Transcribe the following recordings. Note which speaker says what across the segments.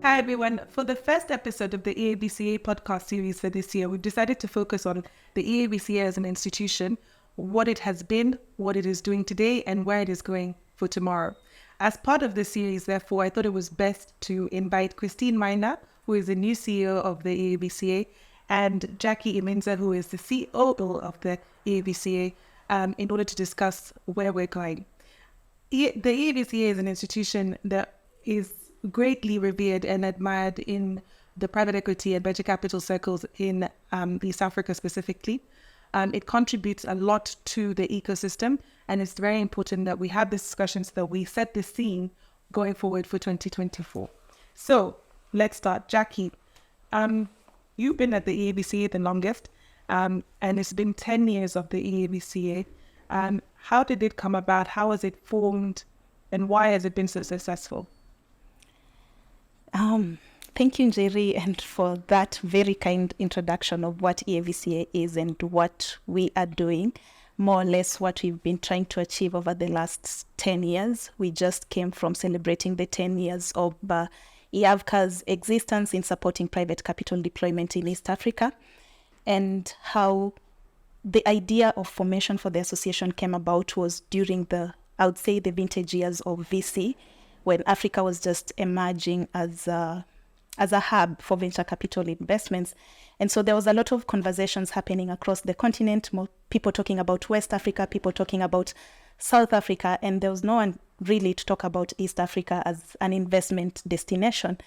Speaker 1: Hi, everyone. For the first episode of the EAVCA podcast series for this year, we've decided to focus on the EAVCA as an institution, what it has been, what it is doing today, and where it is going for tomorrow. As part of this series, therefore, I thought it was best to invite Christine Miner, who is the new CEO of the EAVCA, and Jackie Imenza, who is the COO of the EAVCA, in order to discuss where we're going. The EAVCA is an institution that is greatly revered and admired in the private equity and venture capital circles in East Africa specifically. It contributes a lot to the ecosystem, and it's very important that we have this discussion so that we set the scene going forward for 2024. So let's start. Jackie, you've been at the EAVCA the longest, and it's been 10 years of the EAVCA. How did it come about? How was it formed? And why has it been so successful?
Speaker 2: Thank you, Njeri, and for that very kind introduction of what EAVCA is and what we are doing, more or less what we've been trying to achieve over the last 10 years. We just came from celebrating the 10 years of EAVCA's existence in supporting private capital deployment in East Africa, and how the idea of formation for the association came about was during I would say the vintage years of VC, when Africa was just emerging as a hub for venture capital investments. And so there was a lot of conversations happening across the continent, more people talking about West Africa, people talking about South Africa, and there was no one really to talk about East Africa as an investment destination.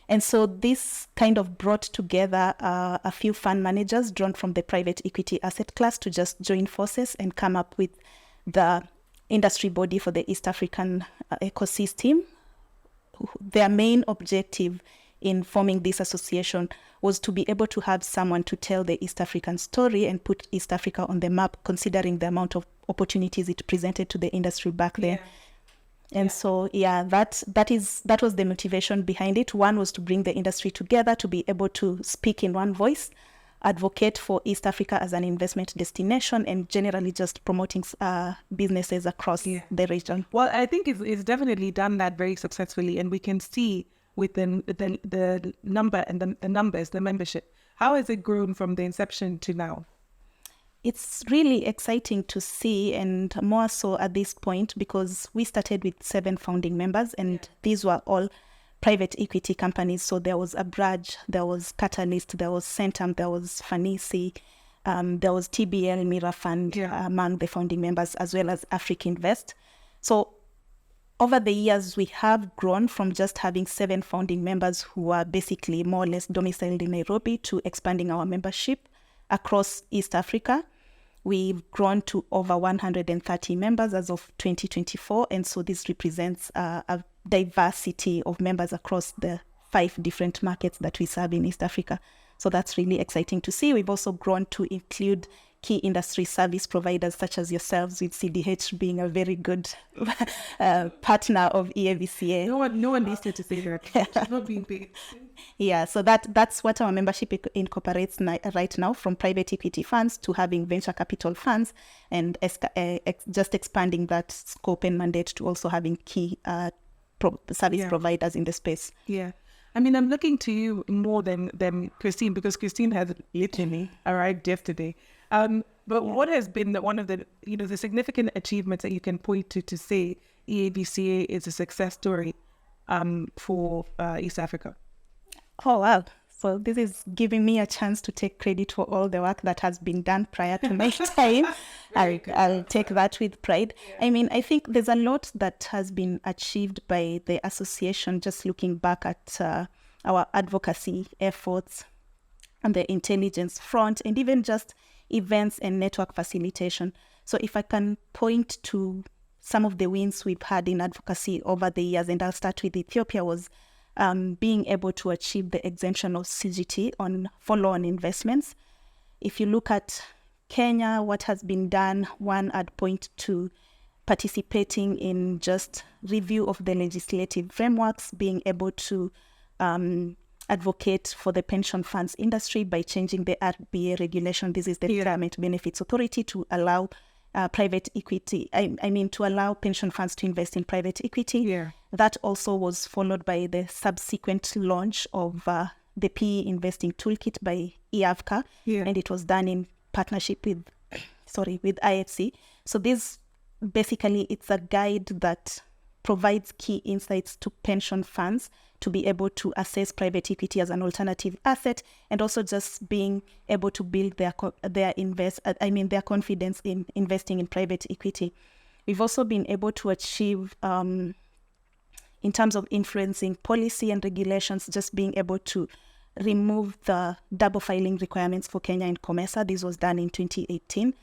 Speaker 2: And so this kind of brought together a few fund managers drawn from the private equity asset class to just join forces and come up with the industry body for the East African ecosystem. Their main objective in forming this association was to be able to have someone to tell the East African story and put East Africa on the map, considering the amount of opportunities it presented to the industry back then. And so, that was the motivation behind it. One was to bring the industry together, to be able to speak in one voice, advocate for East Africa as an investment destination, and generally just promoting businesses across the region.
Speaker 1: Well, I think it's definitely done that very successfully, and we can see with the number and the numbers, the membership. How has it grown from the inception to now?
Speaker 2: It's really exciting to see, and more so at this point, because we started with 7 founding members, and these were all private equity companies. So there was Abraj, there was Catalyst, there was Centum, there was Fanisi, there was TBL Mira Fund among the founding members, as well as Africa Invest. So over the years, we have grown from just having 7 founding members who are basically more or less domiciled in Nairobi to expanding our membership across East Africa. We've grown to over 130 members as of 2024. And so this represents a diversity of members across the 5 different markets that we serve in East Africa. So that's really exciting to see. We've also grown to include key industry service providers such as yourselves, with CDH being a very good partner of EAVCA.
Speaker 1: No one needs to say that. It's not being paid.
Speaker 2: Yeah, so that's what our membership incorporates right now, from private equity funds to having venture capital funds, and just expanding that scope and mandate to also having key service providers in the space.
Speaker 1: Yeah. I mean, I'm looking to you more than Christine, because Christine has literally arrived yesterday. But what has been one of the the significant achievements that you can point to say EAVCA is a success story for East Africa?
Speaker 2: Oh, wow. So this is giving me a chance to take credit for all the work that has been done prior to my time. I'll take that with pride. I mean, I think there's a lot that has been achieved by the association, just looking back at our advocacy efforts on the intelligence front, and even just events and network facilitation. So if I can point to some of the wins we've had in advocacy over the years, and I'll start with Ethiopia, was being able to achieve the exemption of CGT on follow-on investments. If you look at Kenya, what has been done, one, I'd point to participating in just review of the legislative frameworks, being able to advocate for the pension funds industry by changing the RBA regulation. This is the Retirement Benefits Authority, to allow private equity. I mean, to allow pension funds to invest in private equity.
Speaker 1: Yeah.
Speaker 2: That also was followed by the subsequent launch of the PE investing toolkit by EAVCA, and it was done in partnership with IFC. So this basically, it's a guide that provides key insights to pension funds to be able to assess private equity as an alternative asset, and also just being able to build their confidence in investing in private equity. We've also been able to achieve, in terms of influencing policy and regulations, just being able to remove the double filing requirements for Kenya and COMESA. This was done in 2018.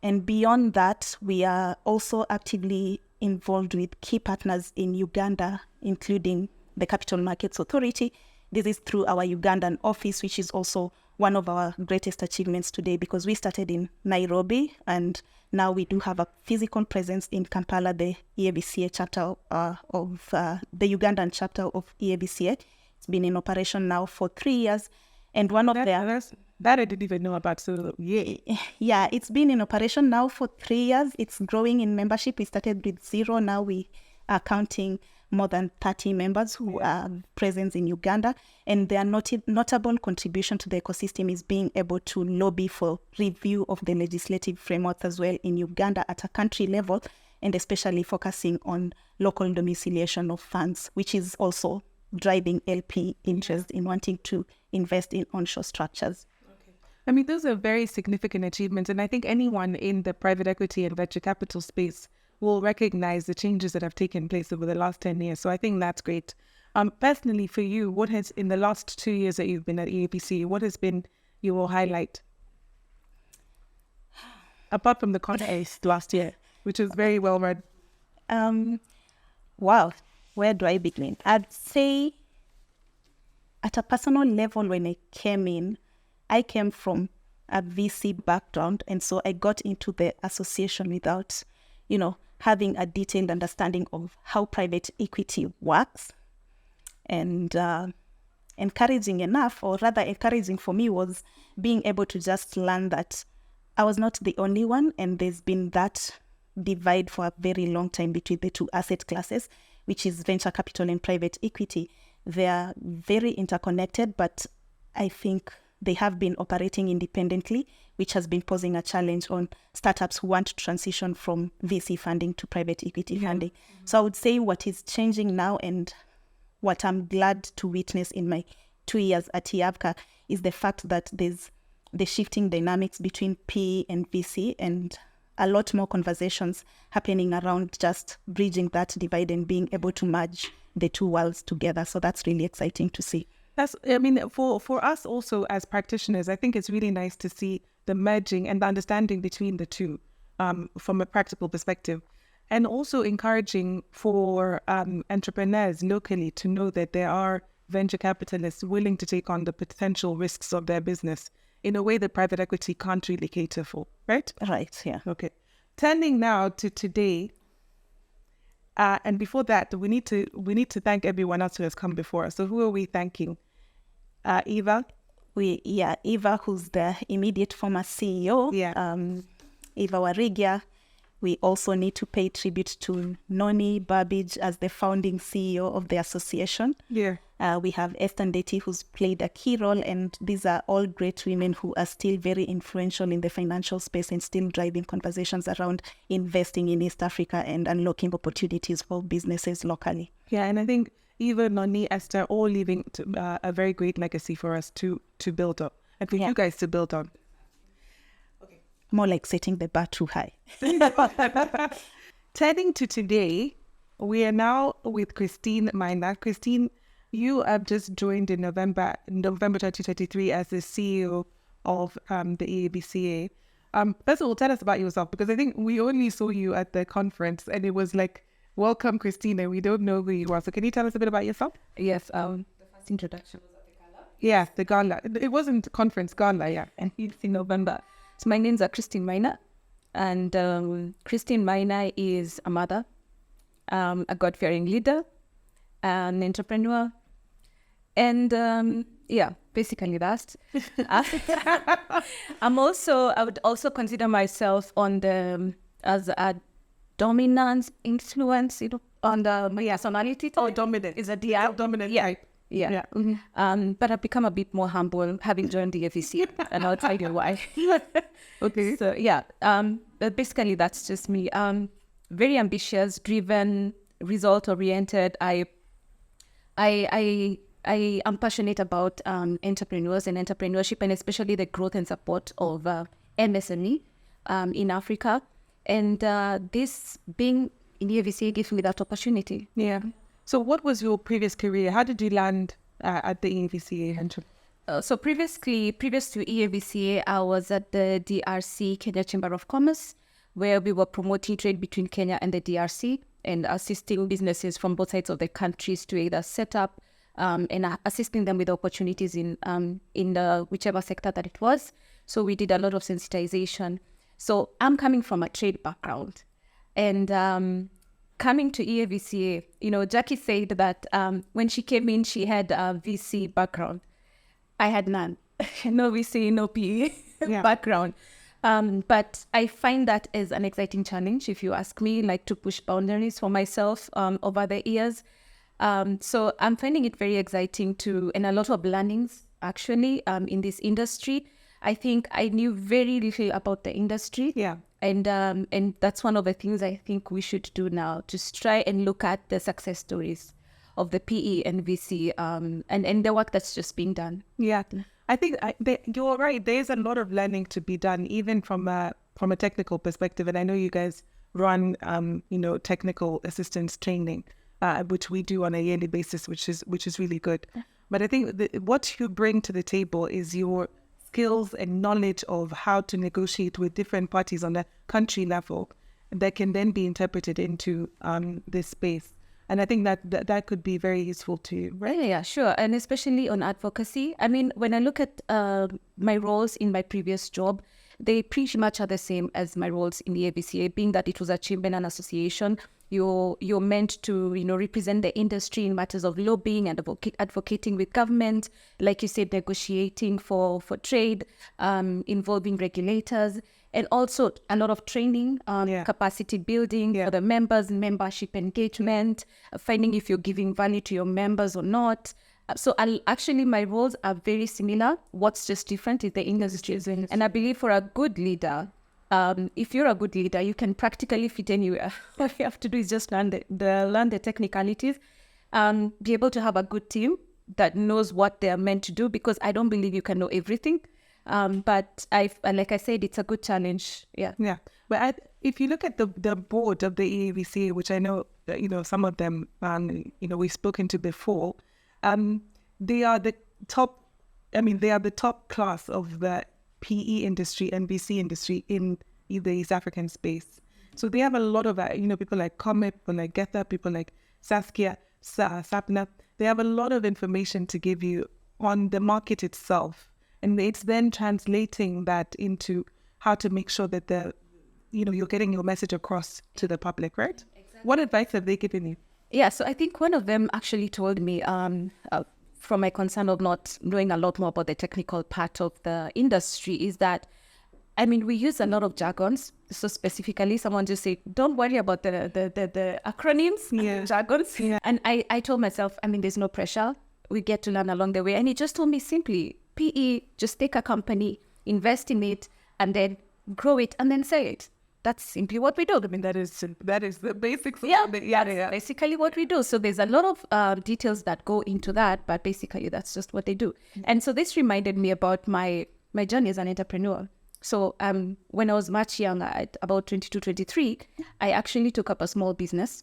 Speaker 2: And beyond that, we are also actively involved with key partners in Uganda, including the Capital Markets Authority. This is through our Ugandan office, which is also one of our greatest achievements today, because we started in Nairobi and now we do have a physical presence in Kampala, the EAVCA chapter of the Ugandan chapter of EAVCA. It's been in operation now for 3 years. And one of
Speaker 1: that I didn't even know about. So
Speaker 2: yeah, it's been in operation now for 3 years. It's growing in membership. We started with 0. Now we are counting more than 30 members who are present in Uganda. And their notable contribution to the ecosystem is being able to lobby for review of the legislative framework as well in Uganda at a country level, and especially focusing on local domiciliation of funds, which is also driving LP interest in wanting to invest in onshore structures.
Speaker 1: I mean, those are very significant achievements. And I think anyone in the private equity and venture capital space will recognize the changes that have taken place over the last 10 years. So I think that's great. Personally, for you, what has, in the last 2 years that you've been at EAVCA, what has been your highlight? Apart from the contest last year, which was very well run.
Speaker 2: Wow, where do I begin? I'd say at a personal level, when I came in, I came from a VC background, and so I got into the association without, having a detailed understanding of how private equity works. And encouraging for me was being able to just learn that I was not the only one, and there's been that divide for a very long time between the two asset classes, which is venture capital and private equity. They are very interconnected, but I think they have been operating independently, which has been posing a challenge on startups who want to transition from VC funding to private equity funding. So I would say what is changing now, and what I'm glad to witness in my 2 years at EAVCA, is the fact that there's the shifting dynamics between PE and VC, and a lot more conversations happening around just bridging that divide and being able to merge the two worlds together. So that's really exciting to see.
Speaker 1: For us also as practitioners, I think it's really nice to see the merging and the understanding between the two from a practical perspective, and also encouraging for entrepreneurs locally to know that there are venture capitalists willing to take on the potential risks of their business in a way that private equity can't really cater for, right?
Speaker 2: Right, yeah.
Speaker 1: Okay. Turning now to today, and before that, we need to thank everyone else who has come before us. So who are we thanking? Eva?
Speaker 2: Eva, who's the immediate former CEO. Eva Warigia. We also need to pay tribute to Noni Babbage as the founding CEO of the association. We have Esther Ndeti, who's played a key role, and these are all great women who are still very influential in the financial space and still driving conversations around investing in East Africa and unlocking opportunities for businesses locally.
Speaker 1: Yeah, and I think Eva, Noni, Esther, all leaving a very great legacy for us to build on, and for you guys to build on.
Speaker 2: More like setting the bar too high.
Speaker 1: Turning to today, we are now with Christine Maina. Christine, you have just joined in November 2023 as the CEO of the EAVCA. First of all, tell us about yourself, because I think we only saw you at the conference and it was like, welcome, Christine, and we don't know who you are. So can you tell us a bit about yourself?
Speaker 3: Yes, the first introduction was at the gala.
Speaker 1: Yeah, the gala. It wasn't conference, gala, yeah.
Speaker 3: And it's in November. So my name's Christine Maina, and Christine Maina is a mother, a God-fearing leader, an entrepreneur, and basically that. I would also consider myself on the as a dominance, influence, on the personality type.
Speaker 1: Oh, dominant.
Speaker 3: Is a DR.
Speaker 1: Dominant
Speaker 3: Yeah.
Speaker 1: type.
Speaker 3: Yeah.
Speaker 1: Yeah.
Speaker 3: But I've become a bit more humble having joined the EAVCA, and I'll tell you why.
Speaker 1: Okay.
Speaker 3: So yeah, but basically that's just me. Very ambitious, driven, result oriented. I am passionate about entrepreneurs and entrepreneurship, and especially the growth and support of MSME in Africa. And this being in EAVCA gives me that opportunity.
Speaker 1: Yeah. So what was your previous career? How did you land at the EAVCA?
Speaker 3: So previous to EAVCA, I was at the DRC Kenya Chamber of Commerce, where we were promoting trade between Kenya and the DRC and assisting businesses from both sides of the countries to either set up and assisting them with opportunities in the whichever sector that it was. So we did a lot of sensitization. So I'm coming from a trade background, and coming to EAVCA, Jackie said that when she came in, she had a VC background. I had none. No VC, no PE background. But I find that as an exciting challenge, if you ask me, like to push boundaries for myself over the years. So I'm finding it very exciting and a lot of learnings actually in this industry. I think I knew very little about the industry.
Speaker 1: Yeah.
Speaker 3: And that's one of the things I think we should do now, just try and look at the success stories of the PE and VC and the work that's just being done.
Speaker 1: Yeah. I think you're right. There's a lot of learning to be done, even from a technical perspective. And I know you guys run, technical assistance training, which we do on a yearly basis, which is really good. But I think what you bring to the table is your skills and knowledge of how to negotiate with different parties on a country level that can then be interpreted into this space. And I think that could be very useful to you, right?
Speaker 3: Yeah, sure. And especially on advocacy. I mean, when I look at my roles in my previous job, they pretty much are the same as my roles in the EAVCA, being that it was a chamber and association. You're meant to, represent the industry in matters of lobbying and advocating with government, like you said, negotiating for trade, involving regulators, and also a lot of training, capacity building for the members, membership engagement, finding if you're giving value to your members or not. So actually, my roles are very similar. What's just different is the industry. And I believe for a good leader, if you're a good leader, you can practically fit anywhere. All you have to do is just learn the technicalities, be able to have a good team that knows what they're meant to do, because I don't believe you can know everything. But like I said, it's a good challenge. Yeah.
Speaker 1: Yeah. But if you look at the board of the EAVCA, which I know, some of them, we've spoken to before, they are the top, they are the top class of the PE industry and VC industry in the East African space. So they have a lot of, people like Comet, people like Getha, people like Saskia, Sapna. They have a lot of information to give you on the market itself. And it's then translating that into how to make sure that you're getting your message across to the public, right? Exactly. What advice have they given you?
Speaker 3: Yeah, so I think one of them actually told me, from my concern of not knowing a lot more about the technical part of the industry, is that, we use a lot of jargons. So specifically, someone just said, don't worry about the acronyms, jargons. Yeah. And I told myself, there's no pressure. We get to learn along the way. And he just told me simply, PE, just take a company, invest in it, and then grow it, and then sell it. That's simply what we do.
Speaker 1: That is the basics.
Speaker 3: Basically what we do. So there's a lot of details that go into that, but basically that's just what they do. And so this reminded me about my journey as an entrepreneur. So when I was much younger, at about 22, 23, I actually took up a small business,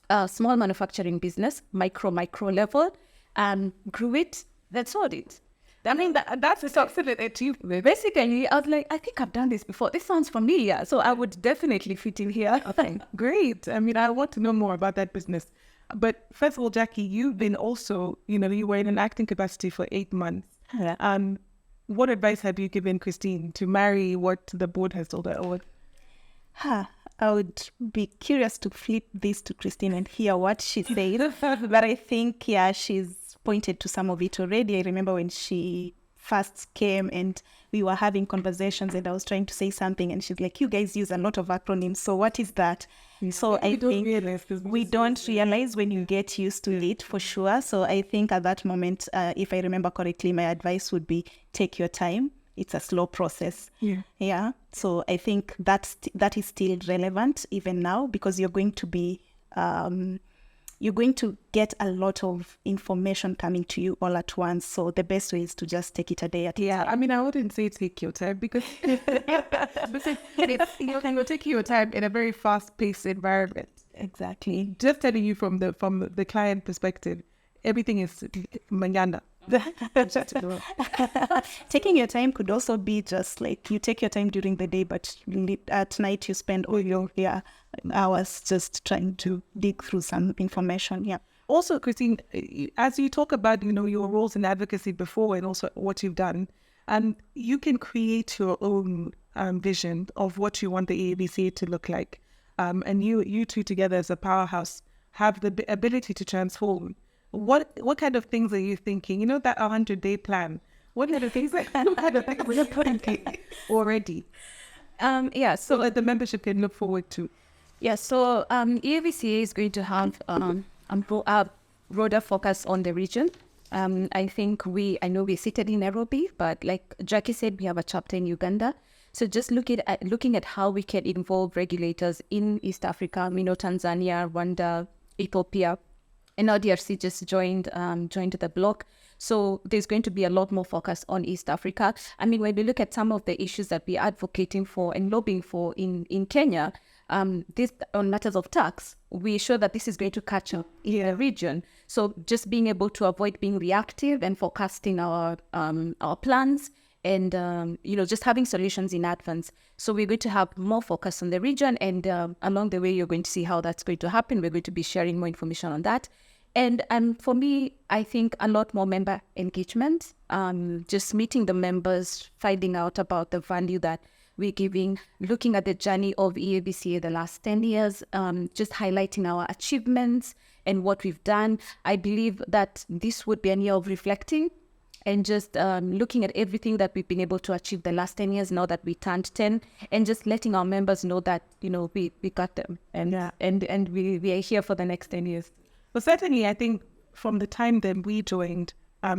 Speaker 3: a small manufacturing business, micro level, and grew it, then sold it.
Speaker 1: That's a excellent achievement.
Speaker 3: Basically, I was like, I think I've done this before. This sounds familiar. So I would definitely fit in here.
Speaker 1: Okay, great. I want to know more about that business. But first of all, Jackie, you've been also, you were in an acting capacity for 8 months.
Speaker 3: Yeah.
Speaker 1: What advice have you given Christine to marry what the board has told her?
Speaker 2: I would be curious to flip this to Christine and hear what she said. But I think, she's pointed to some of it already. I remember when she first came and we were having conversations and I was trying to say something and she's like, you guys use a lot of acronyms. So what is that? So I think we don't realize when you get used to it, for sure. So I think at that moment, if I remember correctly, my advice would be take your time. It's a slow process. Yeah. So I think that is still relevant even now, because you're going to be you're going to get a lot of information coming to you all at once. So the best way is to just take it a day at a time.
Speaker 1: I mean, I wouldn't say take your time, because you're taking your time in a very fast-paced environment.
Speaker 2: Exactly.
Speaker 1: Just telling you from the client perspective, everything is manana.
Speaker 2: Taking your time could also be just like you take your time during the day, but at night you spend all your hours just trying to dig through some information. Yeah.
Speaker 1: Also, Christine, as you talk about, your roles in advocacy before and also what you've done, you can create your own vision of what you want the EAVCA to look like. And you two together as a powerhouse have the ability to transform. What kind of things are you thinking? That 100-day plan. What kind of things are you thinking already? So that the membership can look forward to.
Speaker 3: Yeah, so EAVCA is going to have a broader focus on the region. I know we're seated in Nairobi, but like Jackie said, we have a chapter in Uganda. So just looking at how we can involve regulators in East Africa, Tanzania, Rwanda, Ethiopia, and now DRC just joined the bloc. So there's going to be a lot more focus on East Africa. I mean, when we look at some of the issues that we're advocating for and lobbying for in Kenya, this on matters of tax, we show that this is going to catch up in the region. So just being able to avoid being reactive and forecasting our plans and just having solutions in advance. So we're going to have more focus on the region, and along the way, you're going to see how that's going to happen. We're going to be sharing more information on that. And for me, I think a lot more member engagement, just meeting the members, finding out about the value that we're giving, looking at the journey of EAVCA the last 10 years, just highlighting our achievements and what we've done. I believe that this would be a year of reflecting and just looking at everything that we've been able to achieve the last 10 years now that we turned 10, and just letting our members know that, we got them and we are here for the next 10 years.
Speaker 1: Well, certainly, I think from the time that we joined,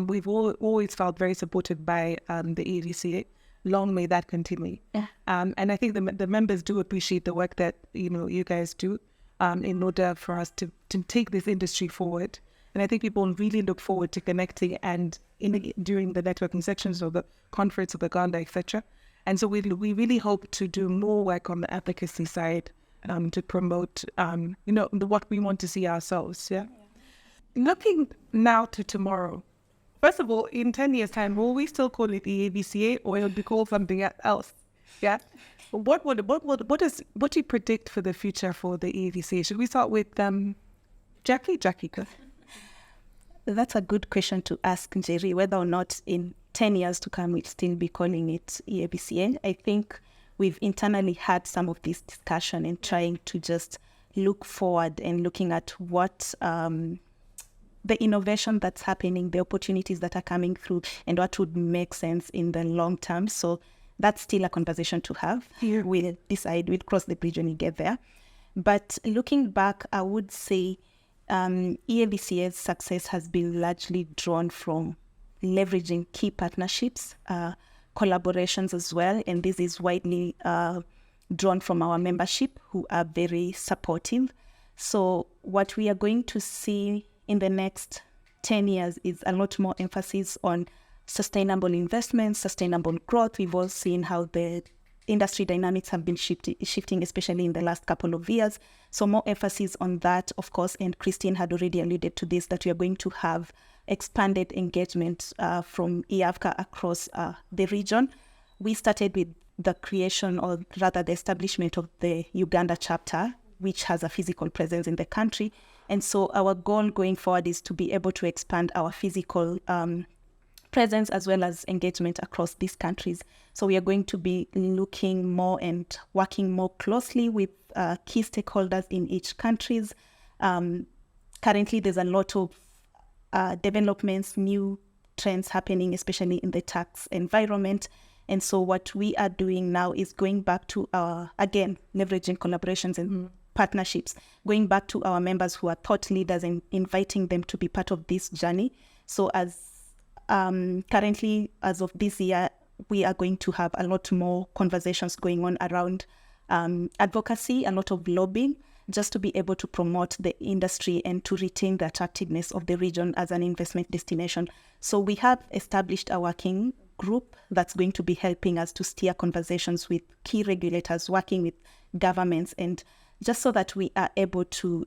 Speaker 1: we've always felt very supported by the EAVCA. Long may that continue.
Speaker 3: Yeah.
Speaker 1: And I think the members do appreciate the work that you guys do in order for us to take this industry forward. And I think people really look forward to connecting and during the networking sections of the conference of Uganda, etc. And so we really hope to do more work on the advocacy side to promote what we want to see ourselves. Yeah. Looking now to tomorrow. First of all, in 10 years' time, will we still call it EAVCA, or it'll be called something else? Yeah. What do you predict for the future for the EAVCA? Should we start with Jackie?
Speaker 2: That's a good question to ask, Jerry, whether or not in 10 years to come we'll still be calling it EAVCA. I think we've internally had some of this discussion and trying to just look forward and looking at what the innovation that's happening, the opportunities that are coming through, and what would make sense in the long term. So that's still a conversation to have.
Speaker 1: Yeah.
Speaker 2: We'll decide, we'll cross the bridge when we get there. But looking back, I would say EAVCA's success has been largely drawn from leveraging key partnerships, collaborations as well. And this is widely drawn from our membership, who are very supportive. So what we are going to see in the next 10 years is a lot more emphasis on sustainable investments, sustainable growth. We've all seen how the industry dynamics have been shifting, especially in the last couple of years. So more emphasis on that, of course, and Christine had already alluded to this, that we are going to have expanded engagement from EAVCA across the region. We started with the creation, or rather the establishment of the Uganda chapter, which has a physical presence in the country. And so our goal going forward is to be able to expand our physical presence as well as engagement across these countries. So we are going to be looking more and working more closely with key stakeholders in each countries. Currently, there's a lot of developments, new trends happening, especially in the tax environment. And so what we are doing now is going back to our, again, leveraging collaborations and partnerships, going back to our members who are thought leaders and inviting them to be part of this journey. So as currently, as of this year, we are going to have a lot more conversations going on around advocacy, a lot of lobbying, just to be able to promote the industry and to retain the attractiveness of the region as an investment destination. So we have established a working group that's going to be helping us to steer conversations with key regulators, working with governments, and just so that we are able to,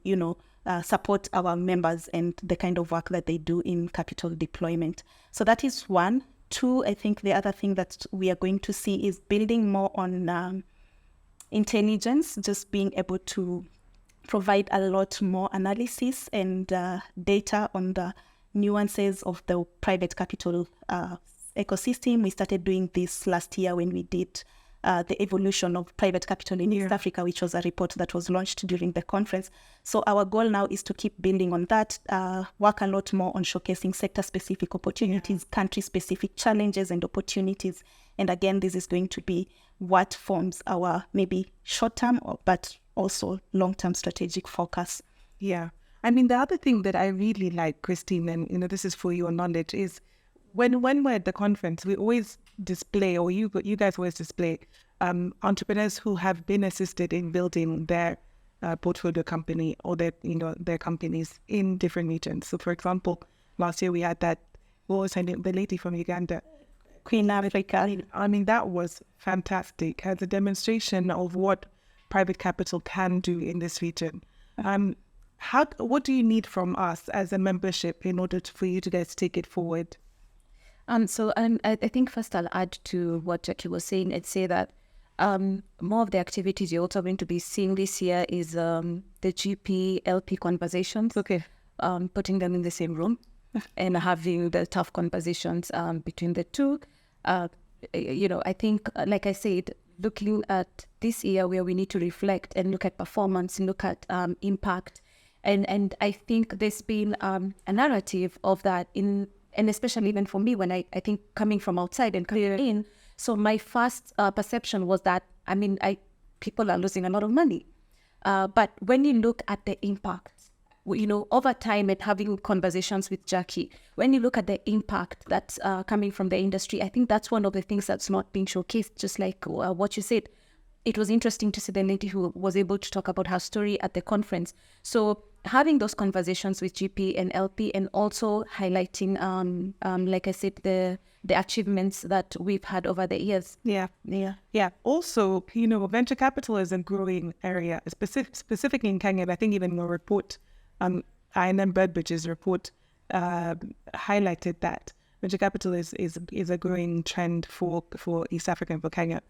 Speaker 2: support our members and the kind of work that they do in capital deployment. So that is one. Two, I think the other thing that we are going to see is building more on intelligence, just being able to provide a lot more analysis and data on the nuances of the private capital ecosystem. We started doing this last year when we did the evolution of private capital in East Africa, which was a report that was launched during the conference. So our goal now is to keep building on that, work a lot more on showcasing sector-specific opportunities, country-specific challenges and opportunities. And again, this is going to be what forms our maybe short-term, but also long-term strategic focus.
Speaker 1: Yeah. I mean, the other thing that I really like, Christine, and this is for your knowledge, is when we're at the conference, we always display, or you guys always display entrepreneurs who have been assisted in building their portfolio company or their companies in different regions. So, for example, last year we had that, what was her name, the lady from Uganda,
Speaker 2: Queen Africa.
Speaker 1: I mean, that was fantastic as a demonstration of what private capital can do in this region. What do you need from us as a membership in order for you to guys take it forward?
Speaker 3: I think first I'll add to what Jackie was saying and say that more of the activities you're also going to be seeing this year is the GP LP conversations.
Speaker 1: Okay.
Speaker 3: Putting them in the same room and having the tough conversations between the two. I think, like I said, looking at this year where we need to reflect and look at performance and look at impact. And I think there's been a narrative of that and especially even for me when I think coming from outside and coming in. So my first perception was that, people are losing a lot of money. But when you look at the impact, over time and having conversations with Jackie, when you look at the impact that's coming from the industry, I think that's one of the things that's not being showcased, just like what you said. It was interesting to see the lady who was able to talk about her story at the conference. So having those conversations with GP and LP and also highlighting, like I said, the achievements that we've had over the years.
Speaker 1: Yeah. Also, venture capital is a growing area, specifically in Kenya. I think even your report, INM Birdbridge's report, highlighted that venture capital is a growing trend for East Africa and for Kenya.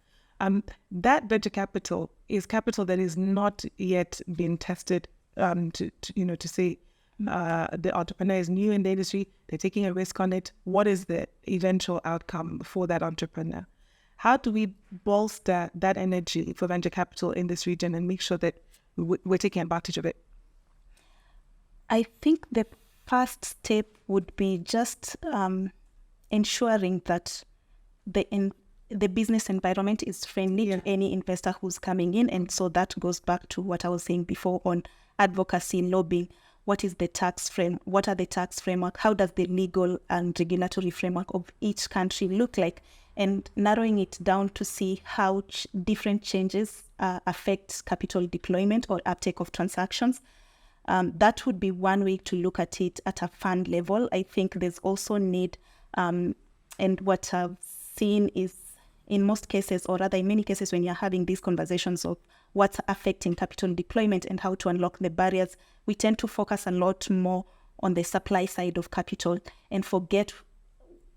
Speaker 1: That venture capital is capital that is not yet been tested to say the entrepreneur is new in the industry, they're taking a risk on it. What is the eventual outcome for that entrepreneur? How do we bolster that energy for venture capital in this region and make sure that we're taking advantage of it?
Speaker 2: I think the first step would be just ensuring that the business environment is friendly to any investor who's coming in. And so that goes back to what I was saying before on advocacy, lobbying. What is the tax frame? What are the tax framework? How does the legal and regulatory framework of each country look like? And narrowing it down to see how different changes affect capital deployment or uptake of transactions. That would be one way to look at it at a fund level. I think there's also need, and what I've seen is in most cases, or rather in many cases, when you're having these conversations of what's affecting capital deployment and how to unlock the barriers, we tend to focus a lot more on the supply side of capital and forget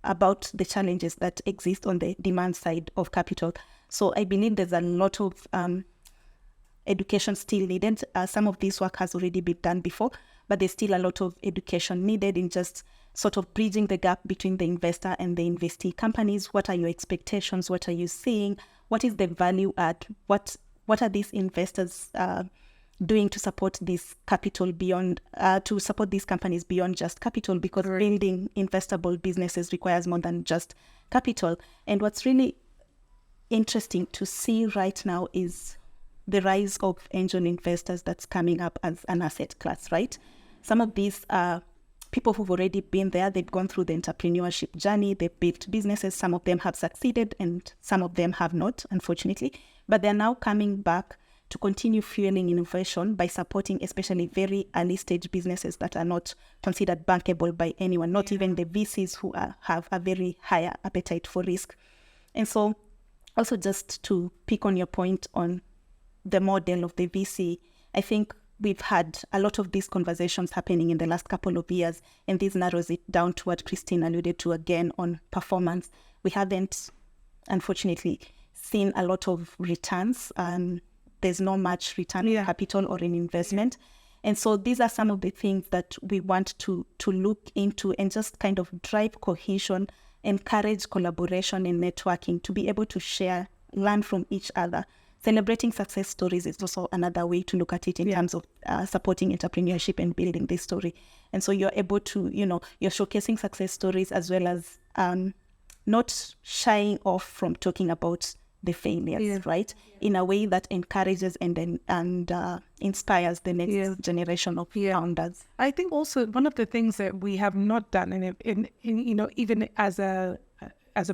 Speaker 2: about the challenges that exist on the demand side of capital. So I believe there's a lot of education still needed. Some of this work has already been done before, but there's still a lot of education needed in just sort of bridging the gap between the investor and the investee companies. What are your expectations? What are you seeing? What is the value add? What are these investors doing to support this capital beyond, to support these companies beyond just capital, because building investable businesses requires more than just capital. And what's really interesting to see right now is the rise of angel investors that's coming up as an asset class, right? Some of these are people who've already been there. They've gone through the entrepreneurship journey. They've built businesses. Some of them have succeeded and some of them have not, unfortunately. But they're now coming back to continue fueling innovation by supporting especially very early stage businesses that are not considered bankable by anyone, not even the VCs who have a very higher appetite for risk. And so also just to pick on your point on the model of the VC, I think we've had a lot of these conversations happening in the last couple of years, and this narrows it down to what Christine alluded to again on performance. We haven't, unfortunately, seen a lot of returns. There's not much return on capital or in investment. And so these are some of the things that we want to look into and just kind of drive cohesion, encourage collaboration and networking to be able to share, learn from each other. Celebrating success stories is also another way to look at it in terms of supporting entrepreneurship and building this story. And so you're able to, you're showcasing success stories as well as not shying off from talking about the failures, right? In a way that encourages and inspires the next generation of founders.
Speaker 1: I think also one of the things that we have not done, and even as a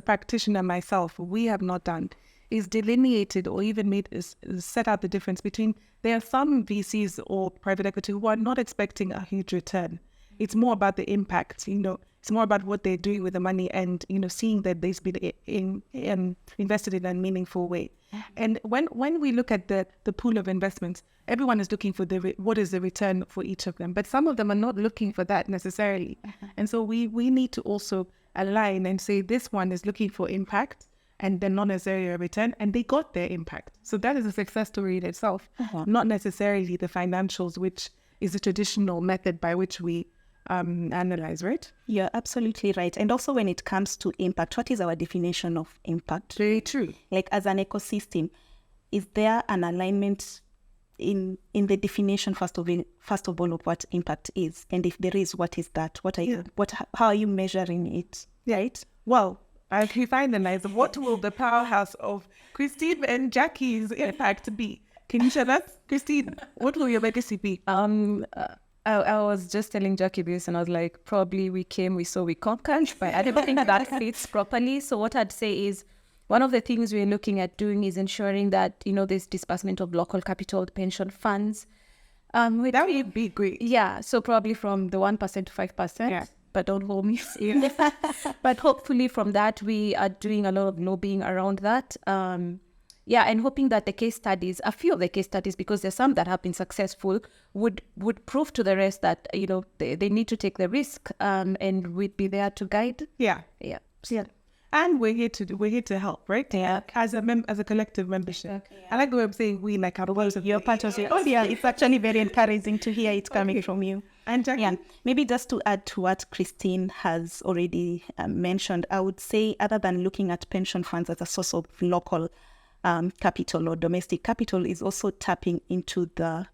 Speaker 1: practitioner myself, we have not done, is delineated or even set out the difference between, there are some VCs or private equity who are not expecting a huge return. It's more about the impact, it's more about what they're doing with the money and, seeing that they've been invested in a meaningful way. And when we look at the pool of investments, everyone is looking for what is the return for each of them. But some of them are not looking for that necessarily. And so we need to also align and say this one is looking for impact and then not necessarily a return, and they got their impact. So that is a success story in itself, not necessarily the financials, which is the traditional method by which we analyze, right?
Speaker 2: You're absolutely right. And also when it comes to impact, what is our definition of impact?
Speaker 1: Very true.
Speaker 2: Like as an ecosystem, is there an alignment in the definition, first of all, of what impact is? And if there is, what is that? How are you measuring it?
Speaker 1: Right. Well, as we finalize, what will the powerhouse of Christine and Jackie's impact be? Can you share that? Christine, what will your legacy be?
Speaker 3: I was just telling Jackie this, and I was like, probably we came, we saw, we conquered, but I don't think that fits properly. So what I'd say is, one of the things we're looking at doing is ensuring that, there's disbursement of local capital pension funds.
Speaker 1: That would be great.
Speaker 3: Yeah, so probably from the 1% to 5%. Yeah. But don't hold me. But hopefully from that, we are doing a lot of lobbying around that. And hoping that the case studies, a few of the case studies, because there's some that have been successful, would prove to the rest that, they need to take the risk, and we'd be there to guide.
Speaker 1: Yeah. And we're here to help, right?
Speaker 2: Yeah.
Speaker 1: As a collective membership. Yeah. I like the way I'm saying we, like our words of
Speaker 2: you're part of it. Oh yeah, it's actually very encouraging to hear it coming from you.
Speaker 1: And Jackie?
Speaker 2: Maybe just to add to what Christine has already mentioned, I would say, other than looking at pension funds as a source of local capital or domestic capital, is also tapping into the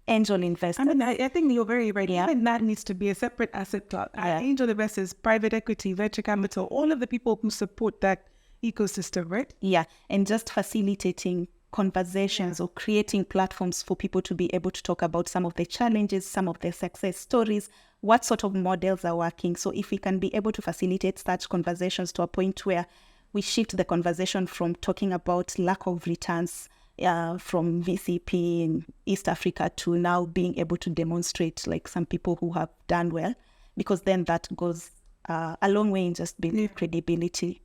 Speaker 2: angel investors.
Speaker 1: I think you're very right. Yeah. Even that needs to be a separate asset class. Angel investors, private equity, venture capital, all of the people who support that ecosystem, right?
Speaker 2: Yeah, and just facilitating conversations or creating platforms for people to be able to talk about some of the challenges, some of the success stories, what sort of models are working. So if we can be able to facilitate such conversations to a point where we shift the conversation from talking about lack of returns from VCP in East Africa to now being able to demonstrate like some people who have done well, because then that goes a long way in just building credibility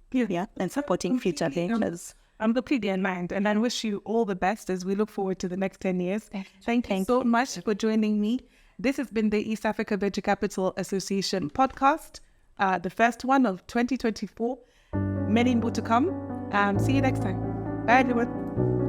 Speaker 2: and supporting future ventures.
Speaker 1: I'm completely aligned, and I wish you all the best as we look forward to the next 10 years. Thank you so much for joining me. This has been the East Africa Venture Capital Association podcast, the first one of 2024. Many more to come. See you next time. Bye, everyone.